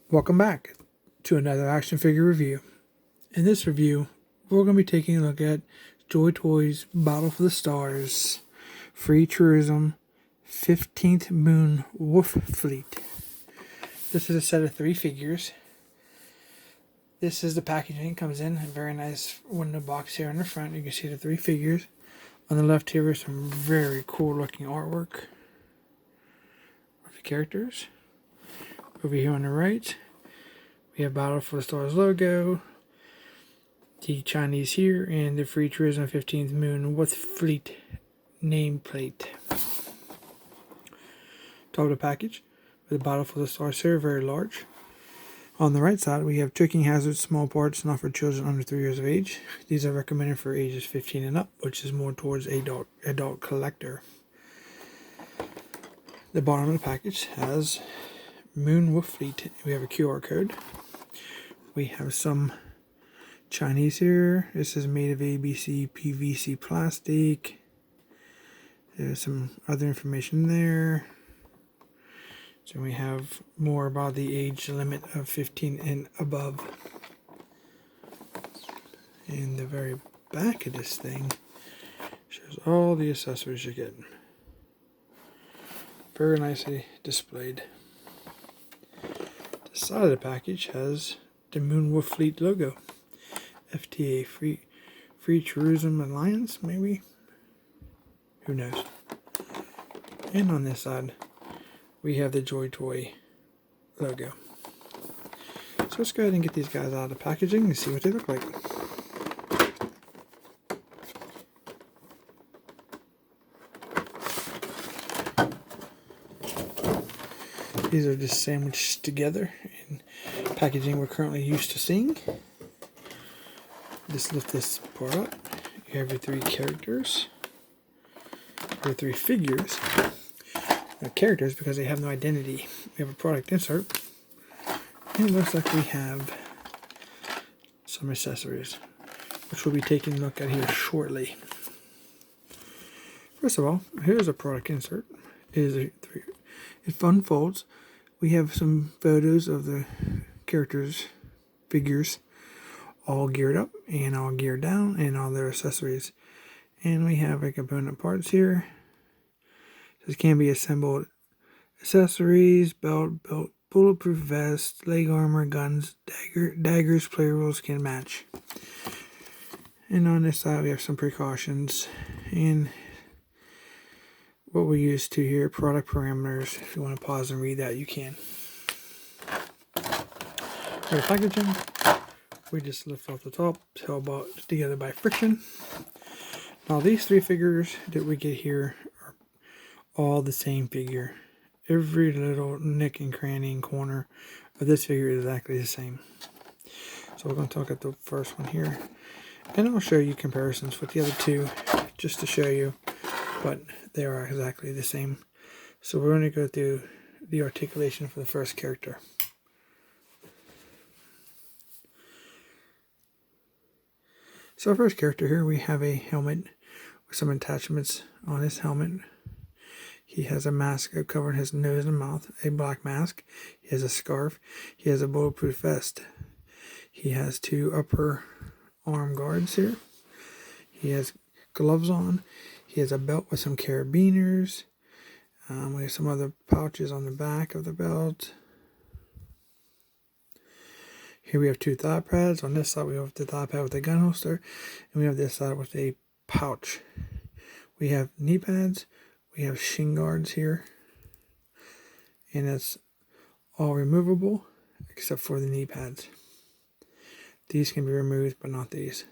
Welcome back to another action figure review. In this review, we're going to be taking a look at Joytoy's Battle for the Stars Free Truism 15th Moon Wolf Fleet. This is a set of 3 figures. This is the packaging. It comes in a very nice window box here in the front. You can see the 3 figures. On the left here is some very cool looking artwork of the characters. Over here on the right, we have Battle for the Stars logo, the Chinese here, and the Free Truism 15th Moon with Fleet nameplate. Top of the package with the Battle for the Stars here, very large. On the right side, we have tricking hazards, small parts, not for children under 3 years of age. These are recommended for ages 15 and up, which is more towards adult collector. The bottom of the package has Moon Wolf Fleet. We have a QR code. We have some Chinese here. This is made of ABC PVC plastic. There's some other information there. So we have more about the age limit of 15 and above. And the very back of this thing shows all the accessories you get. Very nicely displayed. The side of the package has the Moon Wolf Fleet logo. FTA, Free Truism Alliance, maybe? Who knows? And on this side, we have the Joytoy logo. So let's go ahead and get these guys out of the packaging and see what they look like. These are just sandwiched together in packaging we're currently used to seeing. Just lift this part up. You have your 3 characters. Your 3 figures. They're characters because they have no identity. We have a product insert. And it looks like we have some accessories, which we'll be taking a look at here shortly. First of all, here's a product insert. It unfolds. We have some photos of the characters' figures all geared up and all geared down and all their accessories. And we have a component parts here. This can be assembled accessories, belt, bulletproof vest, leg armor, guns, daggers, player rules can match. And on this side we have some precautions and what we use to here, product parameters. If you want to pause and read that, you can. For the packaging, we just lift off the top, it's held together by friction. Now these 3 figures that we get here are all the same figure. Every little nick and cranny and corner of this figure is exactly the same. So we're going to look at the first one here, and I'll show you comparisons with the other 2 just to show you, but they are exactly the same. So we're going to go through the articulation for the first character. So our first character here, we have a helmet with some attachments on his helmet. He has a mask covering his nose and mouth, a black mask. He has a scarf. He has a bulletproof vest. He has 2 upper arm guards here. He has gloves on. He has a belt with some carabiners. We have some other pouches on the back of the belt. Here we have 2 thigh pads. On this side we have the thigh pad with a gun holster. And we have this side with a pouch. We have knee pads. We have shin guards here. And it's all removable except for the knee pads. These can be removed but not these.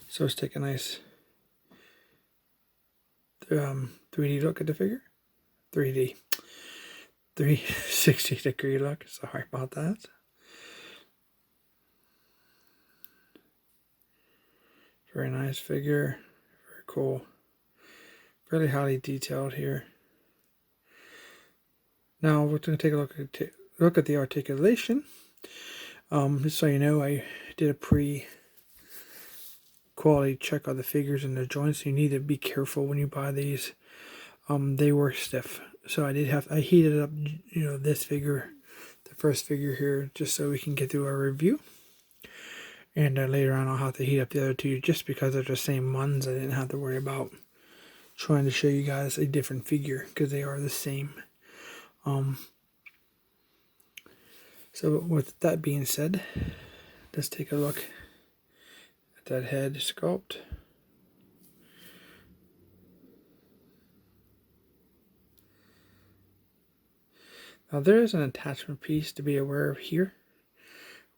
So let's take a nice 3D look at the figure. 360-degree look. Sorry about that. Very nice figure. Very cool. Fairly highly detailed here. Now we're going to take a look at the articulation. Just so you know, I did a quality check on the figures and the joints. You need to be careful when you buy these. They were stiff, So I heated up, this figure, the first figure here, just so we can get through our review. And later on I'll have to heat up the other two just because they're the same ones. I didn't have to worry about trying to show you guys a different figure because they are the same. So with that being said, let's take a look at that head sculpt. Now there is an attachment piece to be aware of here.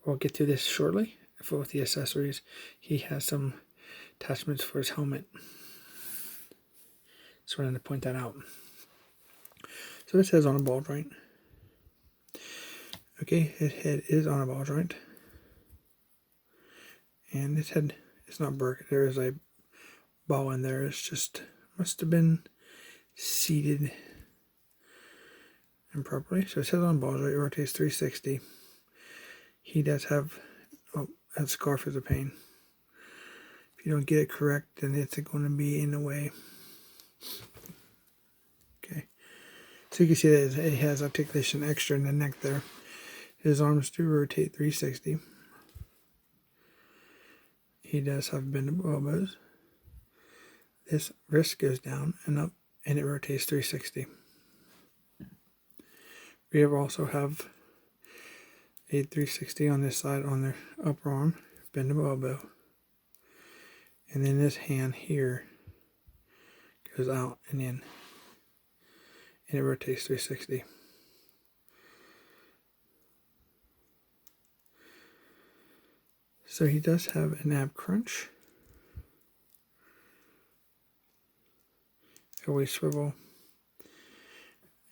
We'll get to this shortly. With the accessories, he has some attachments for his helmet. Just wanted to point that out. So this head's on a ball joint. Okay, his head is on a ball joint. And this head is not broken. There is a ball in there. It's just, must have been seated improperly. So his head's on a ball joint. It rotates 360. He does have, that scarf is a pain. If you don't get it correct, then it's going to be in the way. Okay. So you can see that it has articulation extra in the neck there. His arms do rotate 360. He does have bendable elbows. This wrist goes down and up, and it rotates 360. We also have a 360 on this side on the upper arm, bendable elbow. And then this hand here goes out and in. And it rotates 360. So he does have an ab crunch. A waist swivel.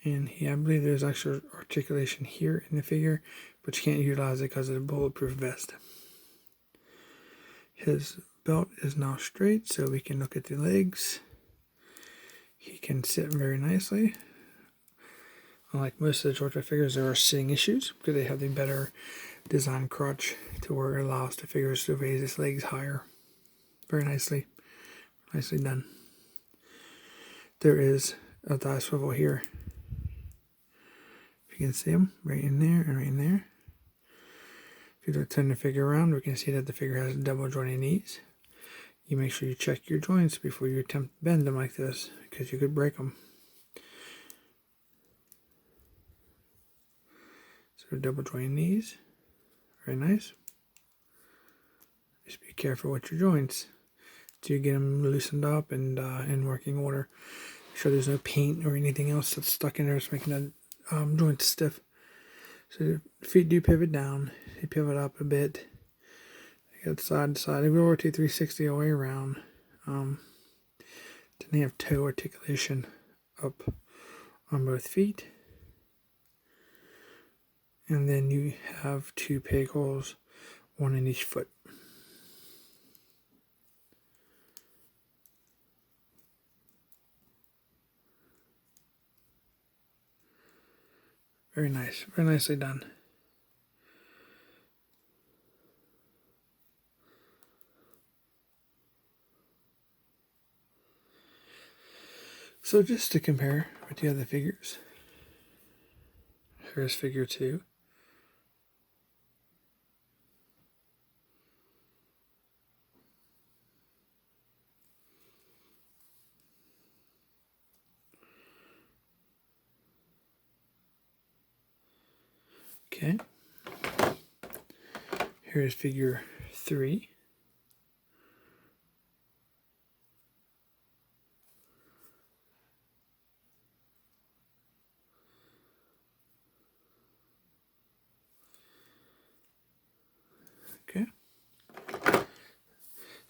And I believe there's actual articulation here in the figure, but you can't utilize it because of the bulletproof vest. His belt is now straight, so we can look at the legs. He can sit very nicely. Unlike most of the Joytoy figures, there are sitting issues because they have the better design crutch to where it allows the figures to raise its legs higher. Very nicely done. There is a thigh swivel here. You can see them right in there and right in there. If you turn the figure around, we can see that the figure has double jointed knees. You make sure you check your joints before you attempt to bend them like this, because you could break them. So double jointed knees, very nice. Just be careful with your joints till you get them loosened up and in working order. Make sure there's no paint or anything else that's stuck in there that's making the joints stiff. So the feet do pivot down. They pivot up a bit. They go side to side. They will rotate 360 all the way around. Then they have toe articulation up on both feet. And then you have two peg holes, one in each foot. Very nice. Very nicely done. So just to compare with the other figures, here's figure 2. Okay. Here's figure 3. Okay.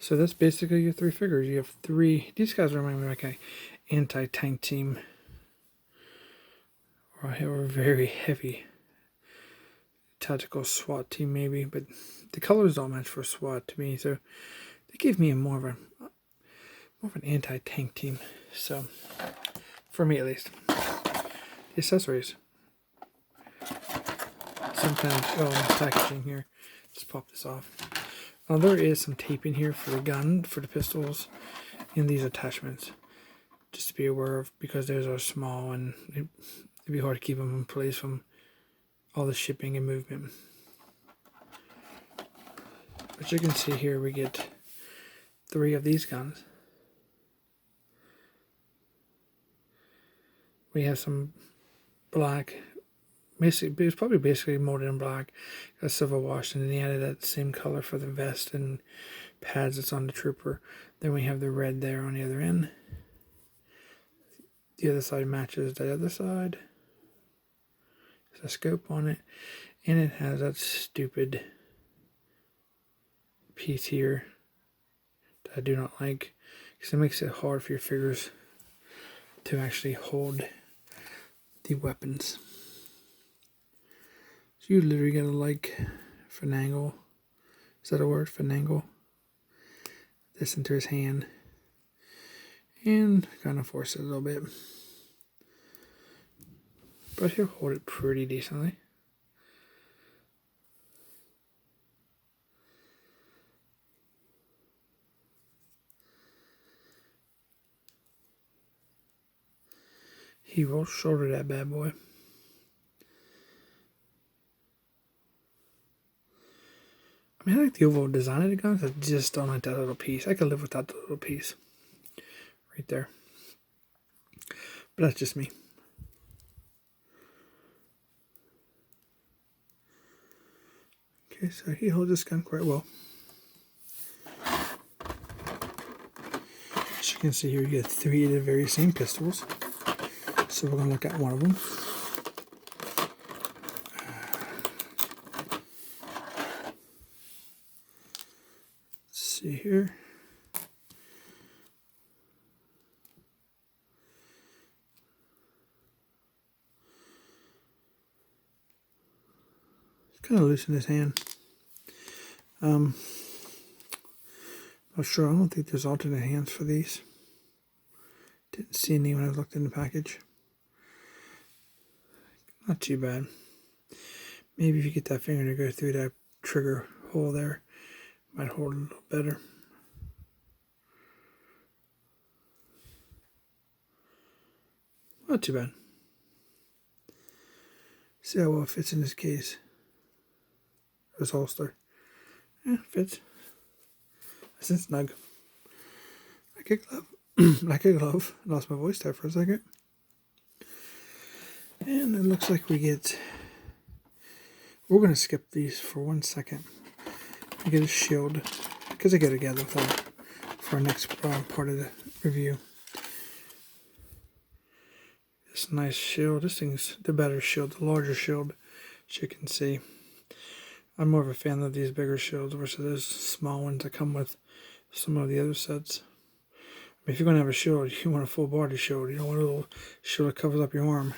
So that's basically your 3 figures. You have 3. These guys remind me like an anti-tank team. Or a very heavy tactical SWAT team maybe. But the colors don't match for SWAT to me. So they give me more of an anti-tank team. So, for me at least. The accessories. Sometimes, packaging here. Just pop this off. There is some taping here for the gun, for the pistols, and these attachments. just to be aware of, because those are small and it'd be hard to keep them in place from all the shipping and movement. But you can see here we get 3 of these guns. We have some black, basically, it was probably basically molded in black, got silver washed, and then they added that same color for the vest and pads that's on the trooper. Then we have the red there on the other end. The other side matches the other side. There's a scope on it, and it has that stupid piece here that I do not like, because it makes it hard for your figures to actually hold the weapons. So you literally gotta like finagle, is that a word? Finagle this into his hand and kind of force it a little bit, but he'll hold it pretty decently. He will shoulder that bad boy. I mean, I like the overall design of the guns. I just don't like that little piece. I could live without the little piece right there. But that's just me. Okay, so he holds this gun quite well. As you can see here, you get 3 of the very same pistols. So we're going to look at one of them. Let's see here. It's kind of loose in his hand. Not sure. I don't think there's alternate hands for these. Didn't see any when I looked in the package. Not too bad. Maybe if you get that finger to go through that trigger hole there, might hold it a little better. Not too bad. See how well it fits in this case. This holster. Yeah, fits. Nice and snug. Like a glove. Like a glove. Lost my voice there for a second. And it looks like we get... We're going to skip these for 1 second. We get a shield, because they go together with that for our next part of the review. This nice shield. This thing's the better shield, the larger shield, as you can see. I'm more of a fan of these bigger shields versus those small ones that come with some of the other sets. I mean, if you're going to have a shield, you want a full body shield. You don't want a little shield that covers up your arm.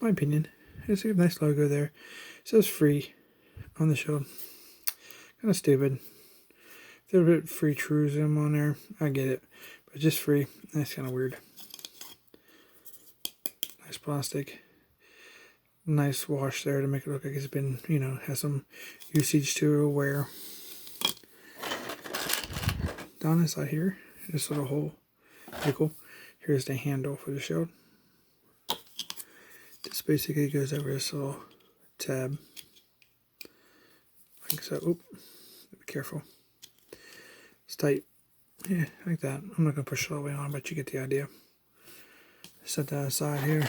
In my opinion, it's a nice logo there. It says free on the shield. Kind of stupid. If they wrote free Truism on there, I get it. But just free, that's kind of weird. Nice plastic. Nice wash there to make it look like it's been, you know, has some usage to it, wear. Down inside here, this little hole. Pretty cool. Here's the handle for the shield. This basically goes over this little tab. Like so. Oop. Be careful. It's tight. Yeah, like that. I'm not going to push it all the way on, but you get the idea. Set that aside here.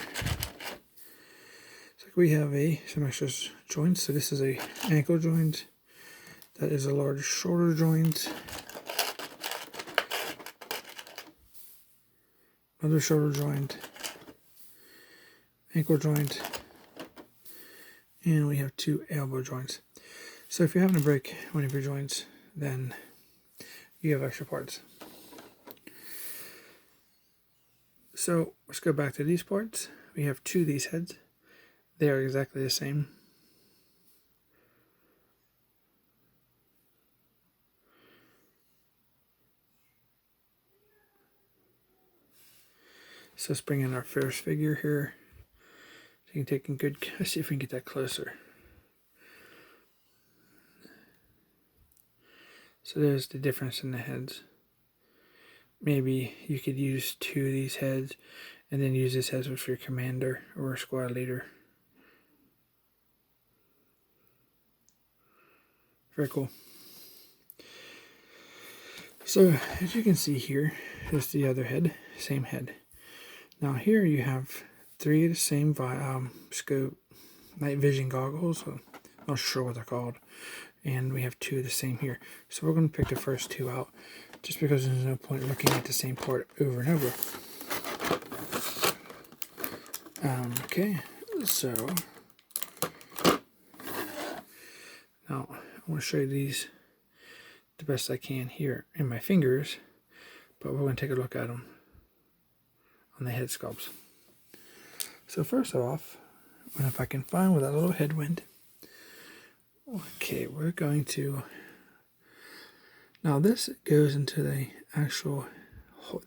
So we have some extra joints. So this is a ankle joint. That is a large shoulder joint. Another shoulder joint. Ankle joint. And we have 2 elbow joints. So if you're having to break one of your joints, then you have extra parts. So let's go back to these parts. We have 2 of these heads. They are exactly the same. So let's bring in our first figure here. So you can take a good, let's see if we can get that closer. So there's the difference in the heads. maybe you could use 2 of these heads and then use this head for your commander or squad leader. Very cool. So as you can see here is the other head, same head. Now here you have 3 of the same scope night vision goggles. I'm not sure what they're called. And we have 2 of the same here. So we're going to pick the first 2 out just because there's no point looking at the same part over and over. Okay, so now I want to show you these the best I can here in my fingers, but we're going to take a look at them on the head sculpts. So first off, if I can find with that little headwind, okay, we're going to, now this goes into the actual,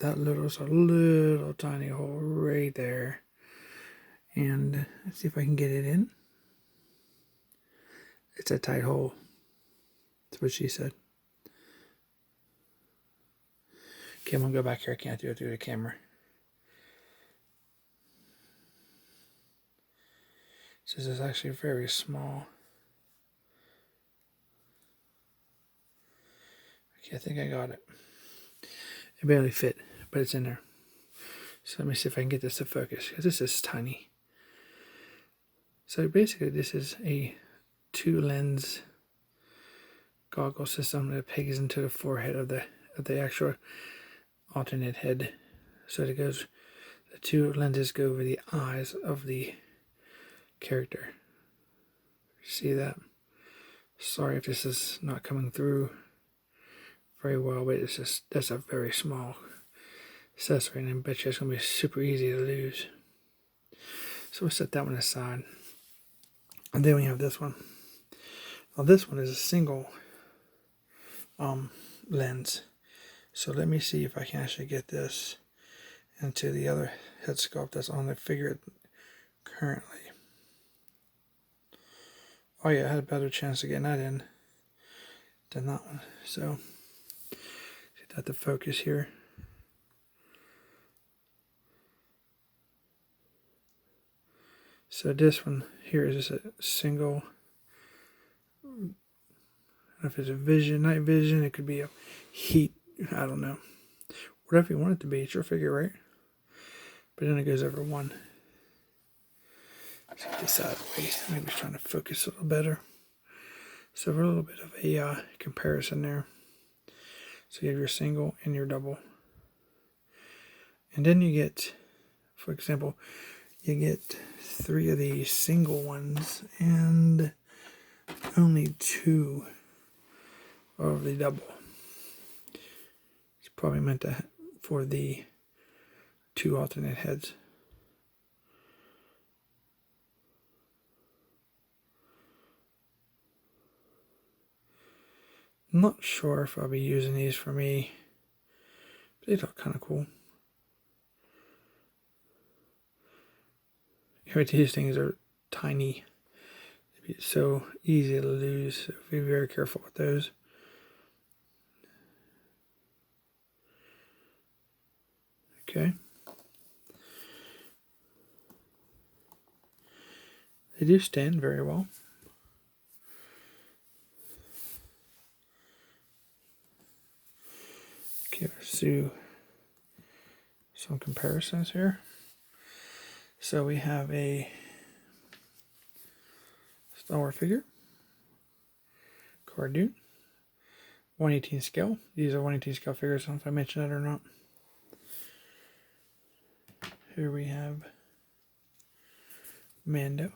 that little tiny hole right there, and let's see if I can get it in. It's a tight hole. That's what she said. Okay, I'm going to go back here. I can't do it through the camera. So this is actually very small. Okay, I think I got it. It barely fit, but it's in there. So let me see if I can get this to focus, because this is tiny. So basically this is a 2-lens goggle system that pegs into the forehead of the actual alternate head. So it goes, the 2 lenses go over the eyes of the character. See that? Sorry if this is not coming through very well, but it's just, that's a very small accessory, and I bet you it's going to be super easy to lose. So we'll set that one aside. And then we have this one. Now this one is a single lens. So let me see if I can actually get this into the other head sculpt that's on the figure currently. Oh yeah, I had a better chance of getting that in than that one. So get that to focus here. So this one here is just a single, I don't know if it's a vision, night vision, it could be a heat, I don't know. Whatever you want it to be, it's your figure, right? But then it goes over 1. Let's get this out of the way. Maybe it's trying to focus a little better. So for a little bit of a comparison there. So you have your single and your double. And then you get, for example, you get 3 of these single ones and only 2 of the double. It's probably meant for the 2 alternate heads. I'm not sure if I'll be using these for me, but they look kind of cool. These things are tiny. They'd be so easy to lose, so be very careful with those. Okay. They do stand very well. Okay, let's do some comparisons here. So we have a Star Wars figure, cartoon, 1/18 scale. These are 1/18 scale figures. I don't know if I mentioned that or not. Here we have Mando.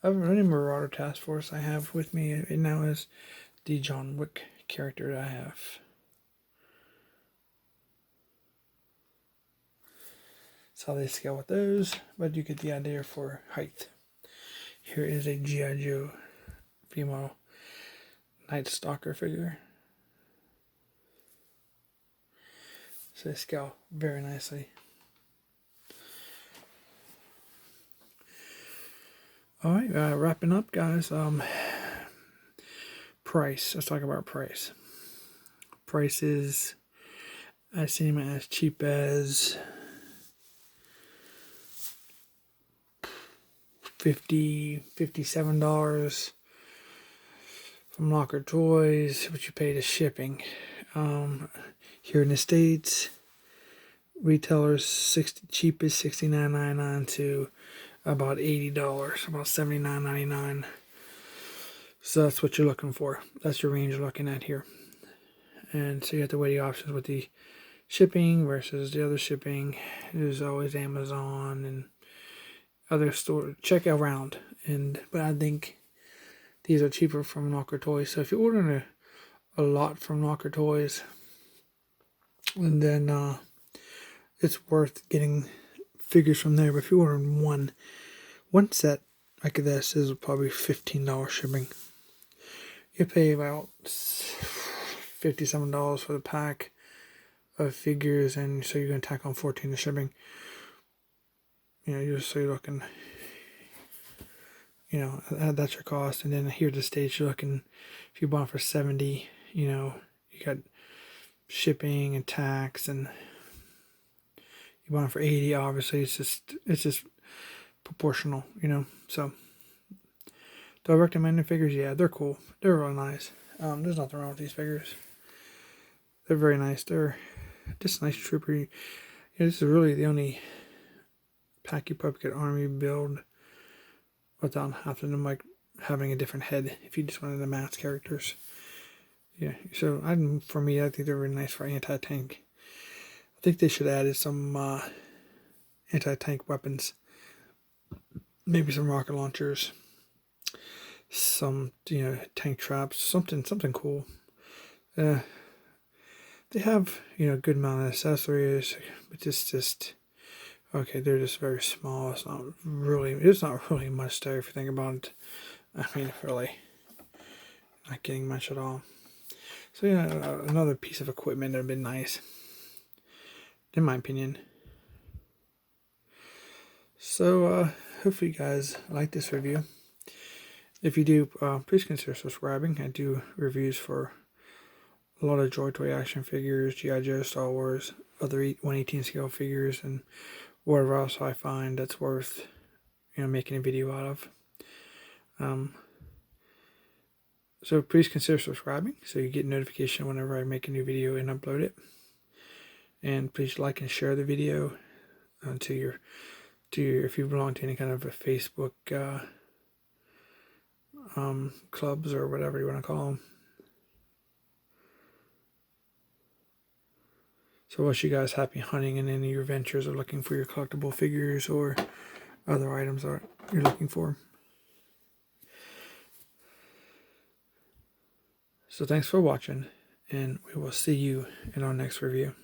Of any Marauder Task Force I have with me right now is the John Wick character that I have. That's how they scale with those, but you get the idea for height. Here is a G.I. Joe female Night Stalker figure. So they scale very nicely. All right, wrapping up, guys. Price. Let's talk about price. Prices. I've seen them as cheap as $57 from Locker Toys, which you pay the shipping. Here in the States, retailers cheapest $69.99 to about $80, about $79.99. So that's what you're looking for. That's your range you're looking at here. And so you have to weigh the options with the shipping versus the other shipping. There's always Amazon and other stores. Check around. But I think these are cheaper from Knocker Toys. So if you're ordering a lot from Knocker Toys, and then it's worth getting figures from there. But if you're ordering one set like this, is probably $15 shipping. You pay about $57 for the pack of figures, and so you're going to tack on $14 to shipping. You're looking, that's your cost. And then here at the States, you're looking, if you bought for $70, you got shipping and tax, and you bought it for $80. Obviously, it's just proportional, So, do I recommend the figures? Yeah, they're cool. They're really nice. There's nothing wrong with these figures. They're very nice. They're just nice trooper. This is really the only Packy Puppet Army build without having a different head. If you just wanted the mass characters, yeah. So for me, I think they're really nice for anti-tank. I think they should have added some anti-tank weapons, maybe some rocket launchers, some tank traps, something cool. They have good amount of accessories, but just okay. They're just very small. It's not really much there if you think about it. I mean, really, not getting much at all. So another piece of equipment that would have been nice, in my opinion. So hopefully you guys like this review. If you do, please consider subscribing. I do reviews for a lot of Joytoy action figures, G.I. Joe, Star Wars, other 1/18 scale figures, and whatever else I find that's worth making a video out of. So please consider subscribing so you get notification whenever I make a new video and upload it. And please like and share the video to your if you belong to any kind of a Facebook clubs or whatever you want to call them. So wish you guys happy hunting in any of your ventures or looking for your collectible figures or other items that you're looking for. So thanks for watching, and we will see you in our next review.